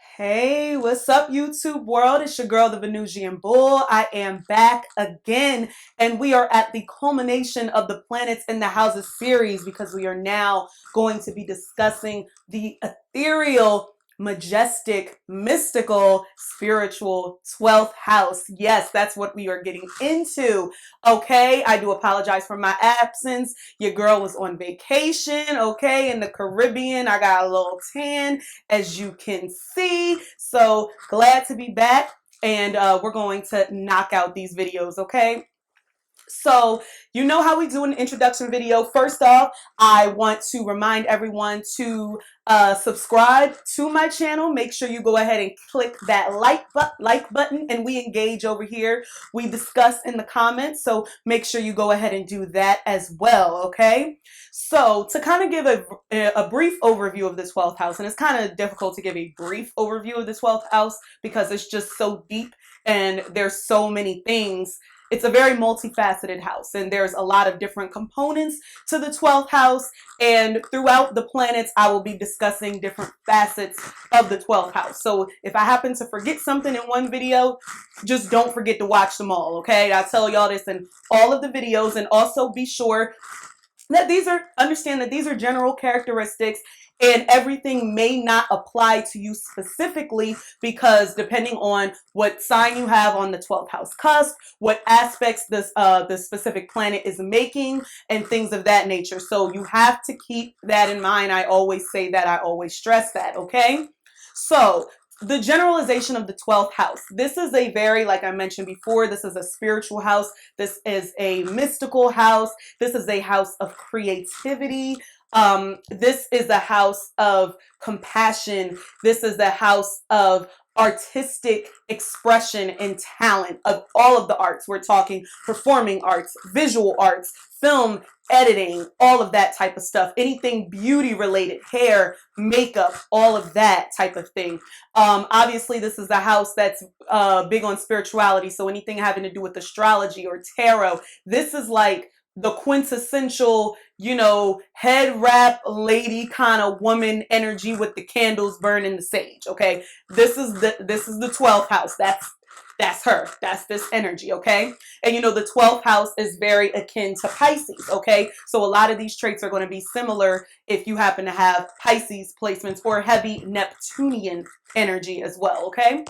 Hey, what's up, YouTube world? It's your girl, the Venusian Bull. I am back again, and we are at the culmination of the Planets in the Houses series because we are now going to be discussing the ethereal, majestic, mystical, spiritual 12th house. Yes, that's what we are getting into. Okay, I do apologize for my absence. Your girl was on vacation, okay, in the Caribbean. I got a little tan, as you can see. So glad to be back, and we're going to knock out these videos, okay? So, you know how we do an introduction video. First off, I want to remind everyone to subscribe to my channel. Make sure you go ahead and click that like button, and we engage over here. We discuss in the comments, so make sure you go ahead and do that as well, okay? So, to kind of give a brief overview of the 12th house, and it's kind of difficult to give a brief overview of the 12th house because it's just so deep and there's so many things. It's a very multifaceted house, and there's a lot of different components to the 12th house, and throughout the planets I will be discussing different facets of the 12th house. So if I happen to forget something in one video, just don't forget to watch them all, okay? I tell y'all this in all of the videos, and also be sure that understand that these are general characteristics, and everything may not apply to you specifically because depending on what sign you have on the 12th house cusp, what aspects the specific planet is making, and things of that nature. So you have to keep that in mind. I always say that, I always stress that, okay? So the generalization of the 12th house. This is a very, like I mentioned before, this is a spiritual house. This is a mystical house. This is a house of creativity. This is a house of compassion. This is a house of artistic expression and talent of all of the arts. We're talking performing arts, visual arts, film, editing, all of that type of stuff. Anything beauty related, hair, makeup, all of that type of thing. Obviously, this is a house that's big on spirituality. So anything having to do with astrology or tarot, this is like the quintessential, you know, head wrap lady kind of woman energy with the candles burning the sage. Okay, this is the 12th house. That's her. That's this energy, okay? And you know, the 12th house is very akin to Pisces, okay? So a lot of these traits are going to be similar if you happen to have Pisces placements or heavy Neptunian energy as well, okay?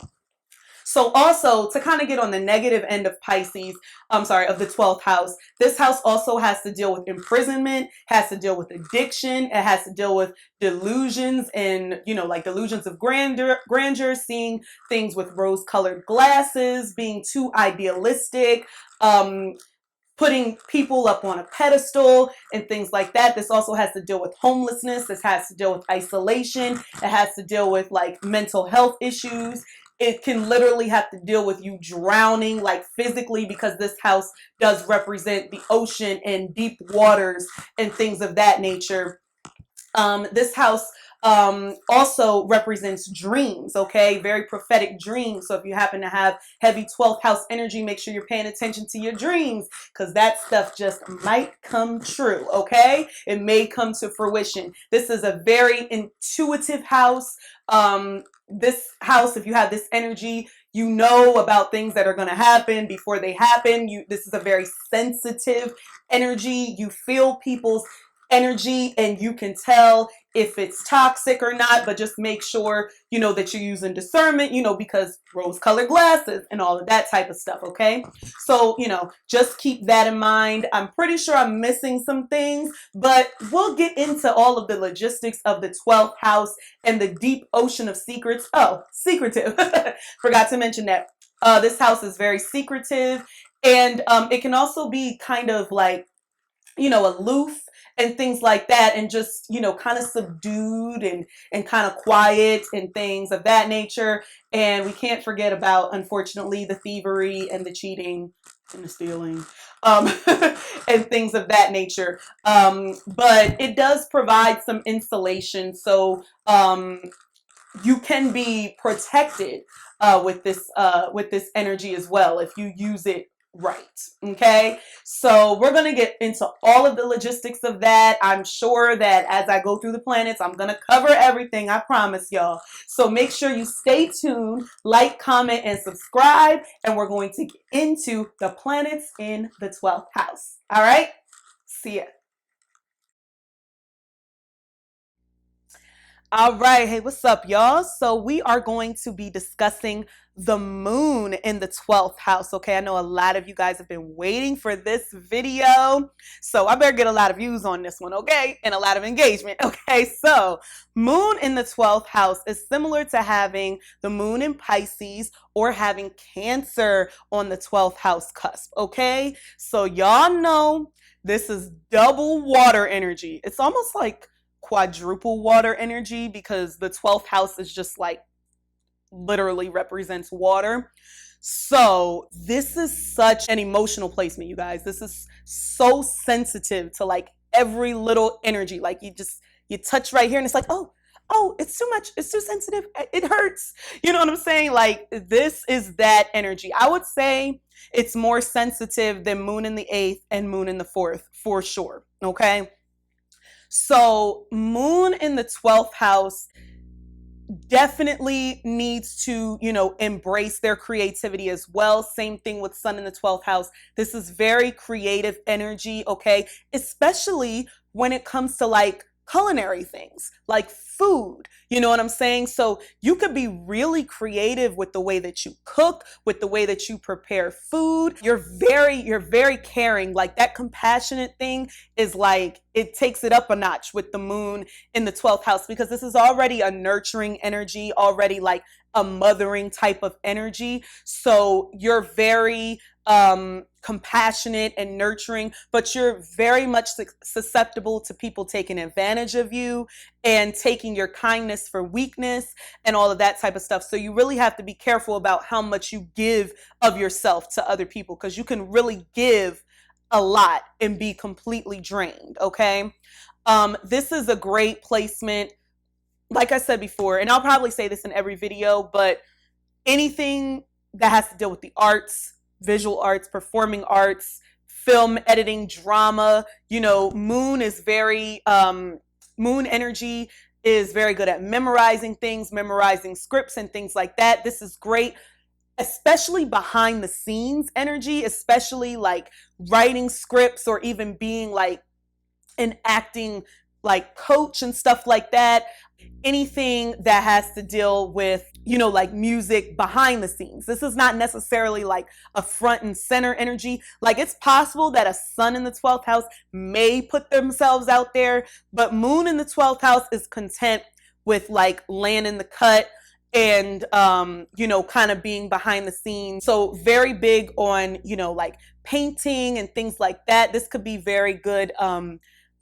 So also, to kind of get on the negative end of Pisces, of the 12th house, this house also has to deal with imprisonment, has to deal with addiction, it has to deal with delusions and, you know, like delusions of grandeur, seeing things with rose-colored glasses, being too idealistic, putting people up on a pedestal and things like that. This also has to deal with homelessness. This has to deal with isolation. It has to deal with like mental health issues. It can literally have to deal with you drowning, like physically, because this house does represent the ocean and deep waters and things of that nature. This house also represents dreams, okay? Very prophetic dreams. So if you happen to have heavy 12th house energy, make sure you're paying attention to your dreams because that stuff just might come true, okay? It may come to fruition. This is a very intuitive house. This house, if you have this energy, you know about things that are going to happen before they happen. This is a very sensitive energy. You feel people's energy and you can tell if it's toxic or not, but just make sure you know that you're using discernment, you know, because rose-colored glasses and all of that type of stuff, okay? So, you know, just keep that in mind. I'm pretty sure I'm missing some things, but we'll get into all of the logistics of the 12th house and the deep ocean of secrets. Oh, secretive. Forgot to mention that. This house is very secretive, and it can also be kind of like, you know, aloof and things like that, and just, you know, kind of subdued and kind of quiet and things of that nature. And we can't forget about, unfortunately, the thievery and the cheating and the stealing, um, and things of that nature. But it does provide some insulation, so you can be protected with this energy as well if you use it right. Okay. So we're going to get into all of the logistics of that. I'm sure that as I go through the planets, I'm going to cover everything. I promise y'all. So make sure you stay tuned, like, comment, and subscribe. And we're going to get into the planets in the 12th house. All right. See ya. All right. Hey, what's up, y'all? So we are going to be discussing the moon in the 12th house. Okay. I know a lot of you guys have been waiting for this video. So I better get a lot of views on this one. Okay. And a lot of engagement. Okay. So moon in the 12th house is similar to having the moon in Pisces or having Cancer on the 12th house cusp. Okay. So y'all know this is double water energy. It's almost like quadruple water energy because the 12th house is just like literally represents water. So this is such an emotional placement, you guys. This is so sensitive to like every little energy. Like you touch right here and it's like, oh, it's too much. It's too sensitive. It hurts. You know what I'm saying? Like this is that energy. I would say it's more sensitive than moon in the 8th and moon in the 4th for sure. Okay. So moon in the 12th house definitely needs to, embrace their creativity as well. Same thing with sun in the 12th house. This is very creative energy, okay? Especially when it comes to like culinary things, like food. You know what I'm saying? So you could be really creative with the way that you cook, with the way that you prepare food. You're very caring. Like that compassionate thing is like, it takes it up a notch with the moon in the 12th house because this is already a nurturing energy, already like a mothering type of energy. So you're very compassionate and nurturing, but you're very much susceptible to people taking advantage of you and taking your kindness for weakness and all of that type of stuff. So you really have to be careful about how much you give of yourself to other people because you can really give a lot and be completely drained. Okay. This is a great placement. Like I said before, and I'll probably say this in every video, but anything that has to deal with the arts, visual arts, performing arts, film editing, drama, moon is very, moon energy is very good at memorizing things, memorizing scripts and things like that. This is great, especially behind the scenes energy, especially like writing scripts or even being like an acting like coach and stuff like that. Anything that has to deal with, like music behind the scenes. This is not necessarily like a front and center energy. Like it's possible that a sun in the 12th house may put themselves out there, but moon in the 12th house is content with like land in the cut and, kind of being behind the scenes. So very big on, like painting and things like that. This could be very good,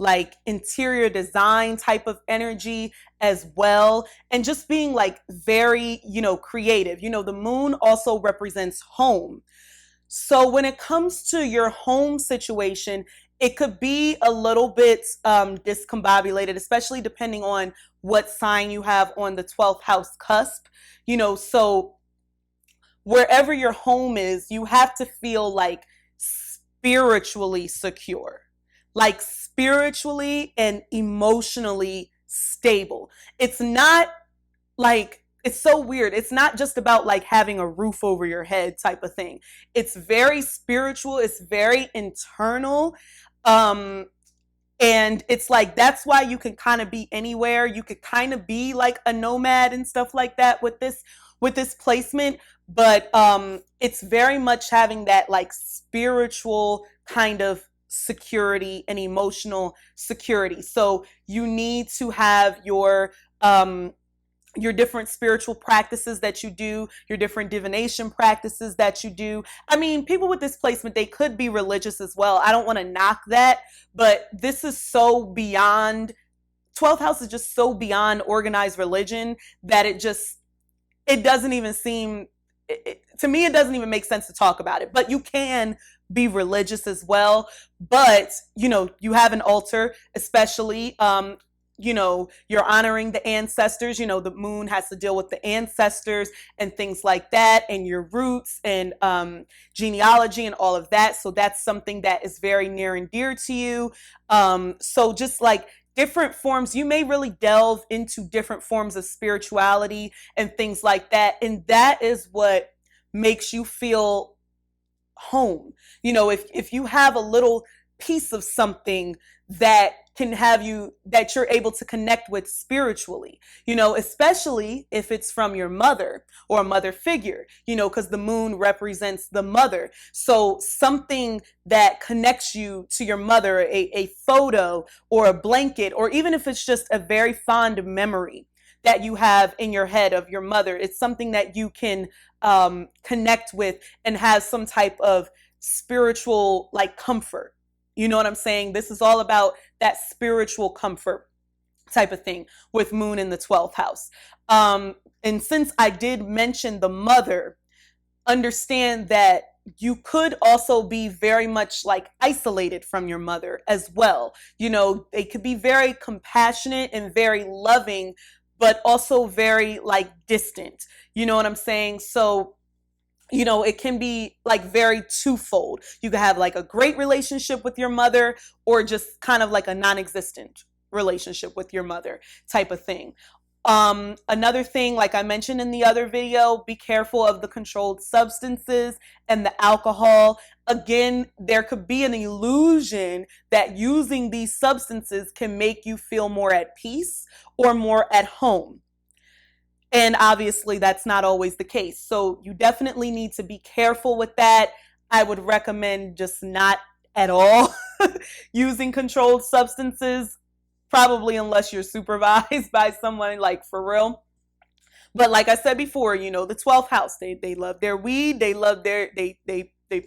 like interior design type of energy as well. And just being like very, creative. The moon also represents home. So when it comes to your home situation, it could be a little bit discombobulated, especially depending on what sign you have on the 12th house cusp. So wherever your home is, you have to feel like spiritually secure. Like spiritually and emotionally stable. It's not like, it's so weird. It's not just about like having a roof over your head type of thing. It's very spiritual. It's very internal. And it's like, that's why you can kind of be anywhere. You could kind of be like a nomad and stuff like that with this placement. But it's very much having that like spiritual kind of security and emotional security. So you need to have your different spiritual practices that you do, your different divination practices that you do. I mean, people with this placement, they could be religious as well. I don't want to knock that, but this is so beyond, 12th house is just so beyond organized religion that it doesn't even seem, to me, it doesn't even make sense to talk about it. But you can be religious as well. But, you have an altar, especially, you're honoring the ancestors. The moon has to deal with the ancestors and things like that, and your roots and genealogy and all of that. So that's something that is very near and dear to you. So just like different forms, you may really delve into different forms of spirituality and things like that. And that is what makes you feel home. If you have a little piece of something that can have you, that you're able to connect with spiritually, especially if it's from your mother or a mother figure, because the moon represents the mother. So something that connects you to your mother, a photo or a blanket, or even if it's just a very fond memory that you have in your head of your mother, it's something that you can connect with and have some type of spiritual like comfort. You know what I'm saying? This is all about that spiritual comfort type of thing with moon in the 12th house. And since I did mention the mother, understand that you could also be very much like isolated from your mother as well. They could be very compassionate and very loving, but also very like distant. You know what I'm saying? So it can be like very twofold. You can have like a great relationship with your mother, or just kind of like a non-existent relationship with your mother type of thing. Another thing, like I mentioned in the other video, be careful of the controlled substances and the alcohol. Again, there could be an illusion that using these substances can make you feel more at peace or more at home. And obviously that's not always the case. So you definitely need to be careful with that. I would recommend just not at all using controlled substances, probably unless you're supervised by someone, like for real. But like I said before, the 12th house, they love their weed, they love they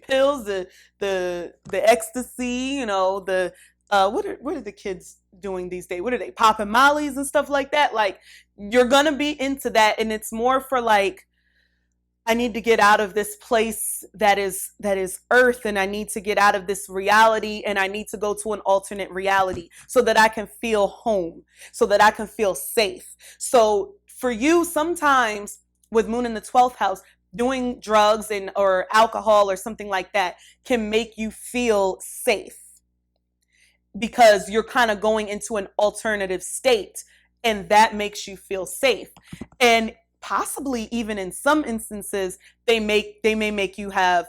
pills, the ecstasy, the what are the kids doing these days? What are they, popping mollies and stuff like that? Like, you're gonna be into that, and it's more for like, I need to get out of this place that is earth, and I need to get out of this reality, and I need to go to an alternate reality so that I can feel home, so that I can feel safe. So for you, sometimes with moon in the 12th house, doing drugs or alcohol or something like that can make you feel safe, because you're kind of going into an alternative state, and that makes you feel safe. And possibly even in some instances, they may make you have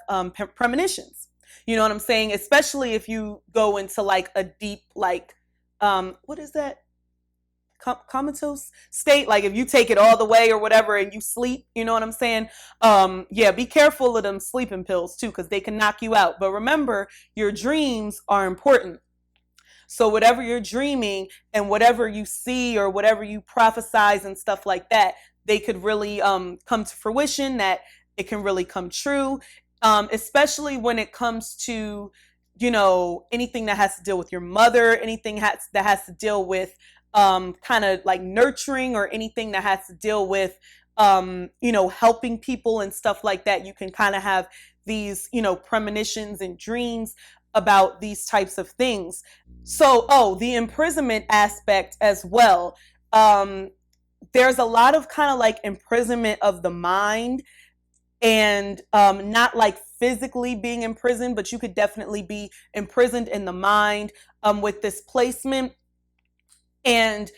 premonitions. You know what I'm saying? Especially if you go into like a deep, like, what is that? Comatose state, like if you take it all the way or whatever and you sleep, you know what I'm saying? Yeah, be careful of them sleeping pills too, because they can knock you out. But remember, your dreams are important. So whatever you're dreaming and whatever you see or whatever you prophesize and stuff like that, they could really come to fruition, that it can really come true, especially when it comes to, anything that has to deal with your mother, anything that has to deal with kind of like nurturing, or anything that has to deal with, helping people and stuff like that. You can kind of have these, premonitions and dreams about these types of things. So, the imprisonment aspect as well. There's a lot of kind of like imprisonment of the mind, and not like physically being imprisoned, but you could definitely be imprisoned in the mind with this placement. And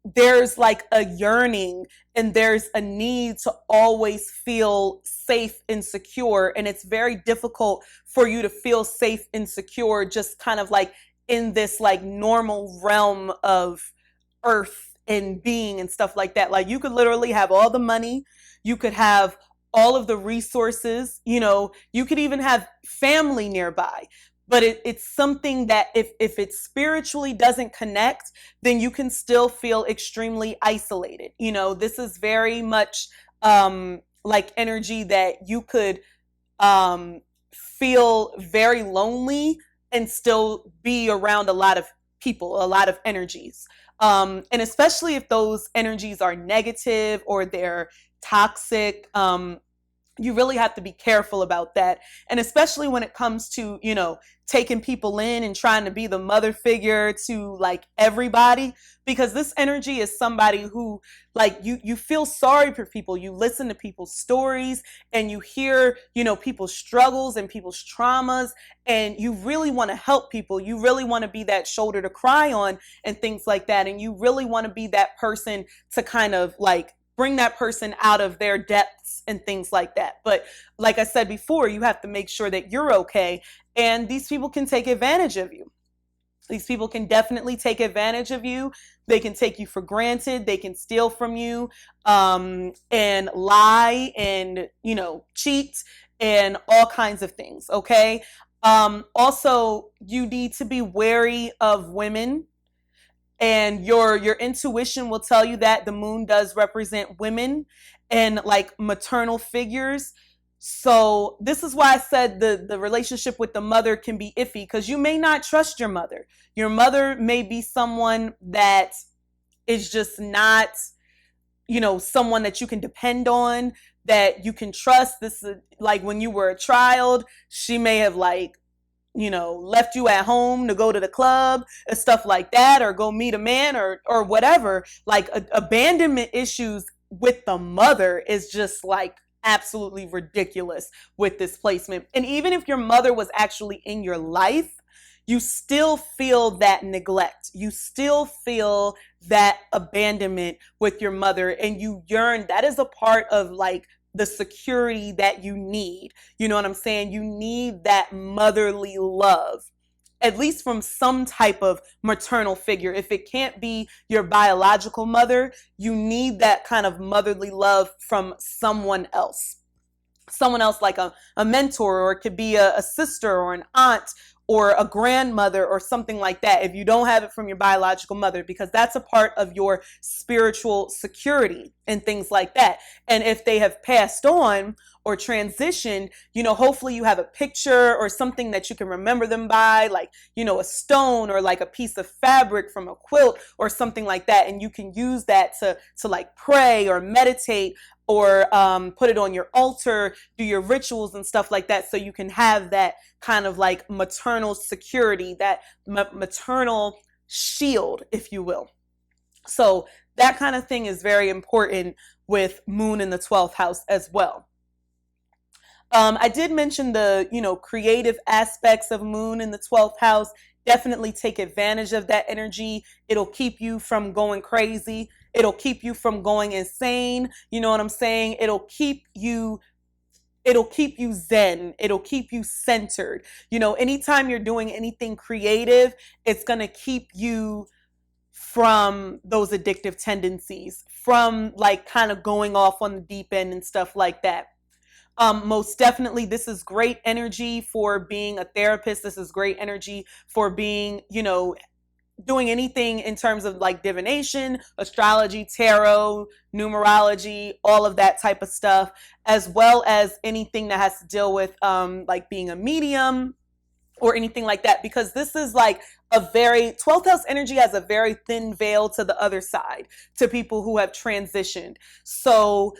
there's like a yearning, and there's a need to always feel safe and secure. And it's very difficult for you to feel safe and secure just kind of like in this like normal realm of earth and being and stuff like that. Like, you could literally have all the money, you could have all of the resources, you could even have family nearby. But it's something that if it spiritually doesn't connect, then you can still feel extremely isolated. This is very much like energy that you could feel very lonely and still be around a lot of people, a lot of energies. And especially if those energies are negative or they're toxic, You really have to be careful about that. And especially when it comes to, taking people in and trying to be the mother figure to like everybody, because this energy is somebody who like you feel sorry for people. You listen to people's stories and you hear, people's struggles and people's traumas, and you really want to help people. You really want to be that shoulder to cry on and things like that. And you really want to be that person to kind of like bring that person out of their depths and things like that. But like I said before, you have to make sure that you're okay. And these people can take advantage of you. These people can definitely take advantage of you. They can take you for granted. They can steal from you, and lie and, cheat and all kinds of things. Okay. Also, you need to be wary of women, and your intuition will tell you that the moon does represent women and like maternal figures. So this is why I said the relationship with the mother can be iffy, because you may not trust your mother. Your mother may be someone that is just not, someone that you can depend on, that you can trust. This is like when you were a child, she may have like, left you at home to go to the club and stuff like that, or go meet a man or whatever. Like abandonment issues with the mother is just like absolutely ridiculous with this placement. And even if your mother was actually in your life, you still feel that neglect. You still feel that abandonment with your mother, and you yearn. That is a part of like the security that you need. You know what I'm saying? You need that motherly love, at least from some type of maternal figure. If it can't be your biological mother, you need that kind of motherly love from someone else. Someone else like a mentor, or it could be a sister or an aunt or a grandmother or something like that, if you don't have it from your biological mother, because that's a part of your spiritual security and things like that. And if they have passed on or transitioned, hopefully you have a picture or something that you can remember them by, like, a stone or like a piece of fabric from a quilt or something like that. And you can use that to like pray or meditate, or put it on your altar, do your rituals and stuff like that, so you can have that kind of like maternal security, that maternal shield, if you will. So that kind of thing is very important with moon in the 12th house as well. I did mention the, creative aspects of moon in the 12th house. Definitely take advantage of that energy. It'll keep you from going crazy. It'll keep you from going insane. You know what I'm saying? It'll keep you zen. It'll keep you centered. Anytime you're doing anything creative, it's going to keep you from those addictive tendencies, from like kind of going off on the deep end and stuff like that. Most definitely, this is great energy for being a therapist. This is great energy for being, doing anything in terms of like divination, astrology, tarot, numerology, all of that type of stuff, as well as anything that has to deal with like being a medium or anything like that, because this is like a very 12th house energy has a very thin veil to the other side, to people who have transitioned. So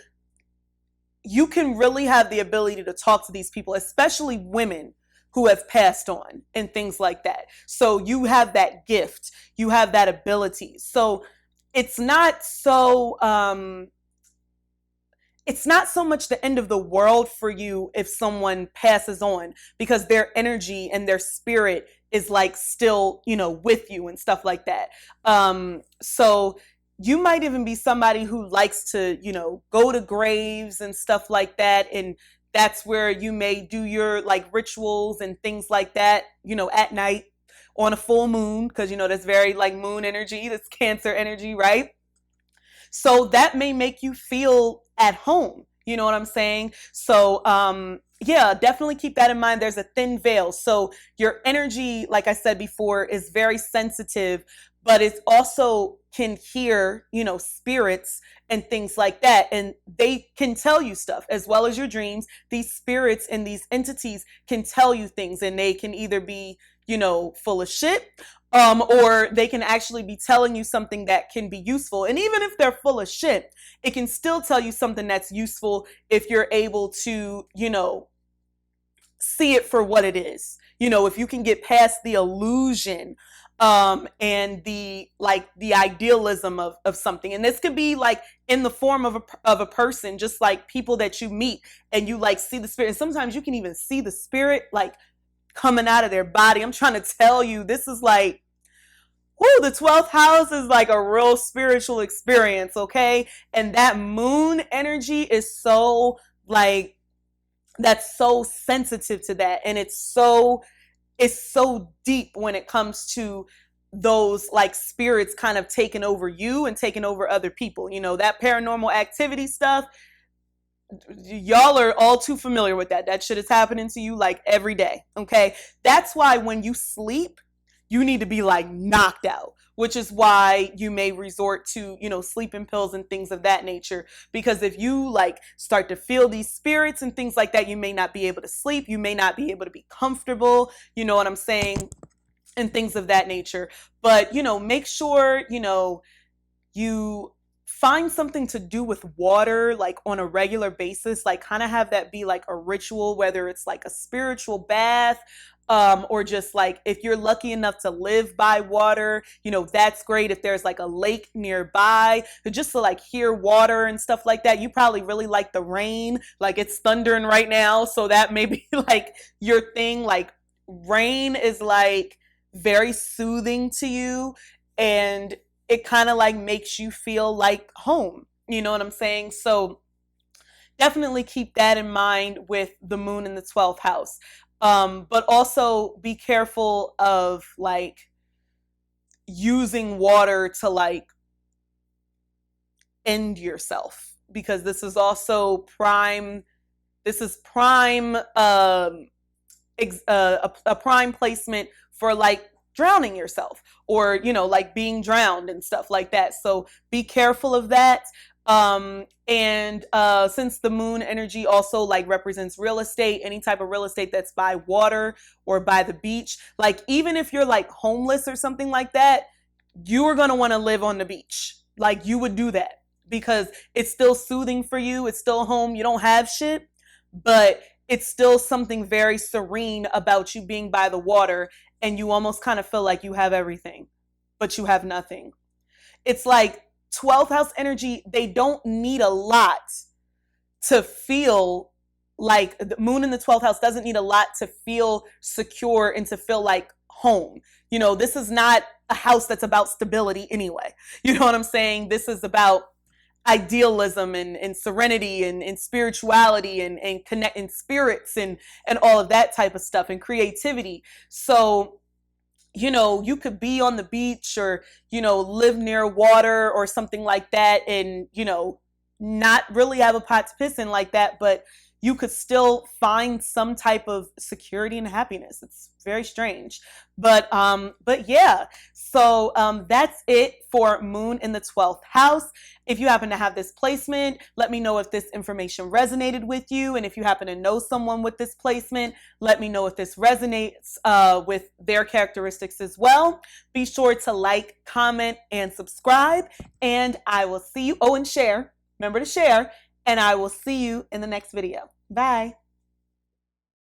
you can really have the ability to talk to these people, especially women who have passed on and things like that. So you have that gift, you have that ability. So it's not so much the end of the world for you if someone passes on, because their energy and their spirit is like still, with you and stuff like that. So you might even be somebody who likes to, go to graves and stuff like that. And that's where you may do your like rituals and things like that, at night on a full moon, because, that's very like moon energy, that's Cancer energy, right? So that may make you feel at home. You know what I'm saying? So, yeah, definitely keep that in mind. There's a thin veil. So your energy, like I said before, is very sensitive, but it also can hear, spirits and things like that. And they can tell you stuff as well as your dreams. These spirits and these entities can tell you things, and they can either be, full of shit. Or they can actually be telling you something that can be useful. And even if they're full of shit, it can still tell you something that's useful if you're able to, see it for what it is. If you can get past the illusion and the idealism of something. And this could be like in the form of a person, just like people that you meet and you like see the spirit. And sometimes you can even see the spirit like coming out of their body. I'm trying to tell you, this is like, the 12th house is like a real spiritual experience, okay? And that moon energy is so like, that's so sensitive to that. And it's so deep when it comes to those like spirits kind of taking over you and taking over other people. That paranormal activity stuff, y'all are all too familiar with that. That shit is happening to you like every day, okay? That's why when you sleep, you need to be like knocked out, which is why you may resort to, sleeping pills and things of that nature. Because if you like start to feel these spirits and things like that, you may not be able to sleep. You may not be able to be comfortable. You know what I'm saying? And things of that nature. But, make sure, you find something to do with water, like on a regular basis, like kind of have that be like a ritual, whether it's like a spiritual bath, or just like if you're lucky enough to live by water, that's great. If there's like a lake nearby, just to like hear water and stuff like that. You probably really like the rain, like it's thundering right now, so that may be like your thing. Like rain is like very soothing to you, and it kind of like makes you feel like home. You know what I'm saying? So definitely keep that in mind with the moon in the 12th house. But also be careful of like using water to like end yourself, because this is also prime. This is prime, a prime placement for like drowning yourself, or like being drowned and stuff like that. So be careful of that. And since the moon energy also like represents real estate, any type of real estate that's by water or by the beach, like even if you're like homeless or something like that, you are going to want to live on the beach. Like you would do that because it's still soothing for you. It's still home. You don't have shit, but it's still something very serene about you being by the water, and you almost kind of feel like you have everything, but you have nothing. It's like 12th house energy, they don't need a lot to feel like, the moon in the 12th house doesn't need a lot to feel secure and to feel like home. This is not a house that's about stability anyway. You know what I'm saying? This is about idealism and serenity and spirituality and connecting spirits and all of that type of stuff and creativity. So you could be on the beach or, live near water or something like that and, not really have a pot to piss in like that, but you could still find some type of security and happiness. It's very strange. But yeah, so that's it for moon in the 12th house. If you happen to have this placement, let me know if this information resonated with you. And if you happen to know someone with this placement, let me know if this resonates with their characteristics as well. Be sure to like, comment, and subscribe. And I will see you. Oh, and share. Remember to share. And I will see you in the next video. Bye.